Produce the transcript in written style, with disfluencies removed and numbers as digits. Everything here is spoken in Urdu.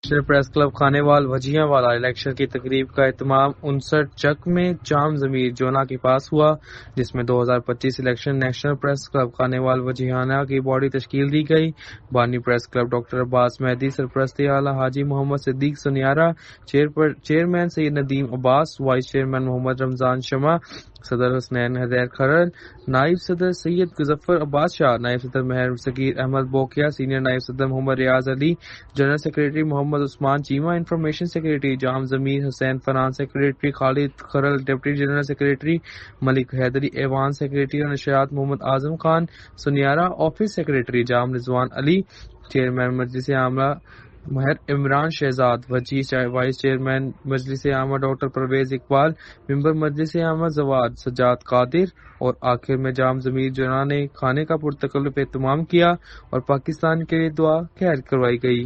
نیشنل پریس کلب خانے وال وجیاں والا الیکشن کی تقریب کا اہتمام 59 چک میں جام ضمیر جونا کے پاس ہوا، جس میں 2025 الیکشن نیشنل پریس کلب خانے وال وجیانہ کی باڈی تشکیل دی گئی۔ بانی پریس کلب ڈاکٹر عباس مہدی، سرپرست اعلیٰ حاجی محمد صدیق سنیارہ، چیئرمین سید ندیم عباس، وائس چیئرمین محمد رمضان شمع، صدر حسنین حیدر کھرر، نائب صدر سید مظفر عباس شاہ، نائب صدر مہر صغیر احمد بوکیا، سینئر نائب صدر محمد ریاض علی، general secretary Muhammad Usman Cheema, information secretary جام ضمیر حسین فرحان، سیکریٹری خالد کھرل، ڈپٹی جنرل سیکریٹری ملک حیدری، ایوان سیکریٹری اور نشریات محمد اعظم خان سنیارہ، آفس سیکریٹری جام رضوان علی، چیئرمین مجلس عاملہ مہر عمران شہزاد وجی، وائس چیئرمین مجلس عامہ ڈاکٹر پرویز اقبال، ممبر مجلس عامہ زواد سجاد قادر، اور آخر میں جام ضمیر جونا نے کھانے کا پرتکلف اہتمام کیا اور پاکستان کے لیے دعا خیر کروائی گئی۔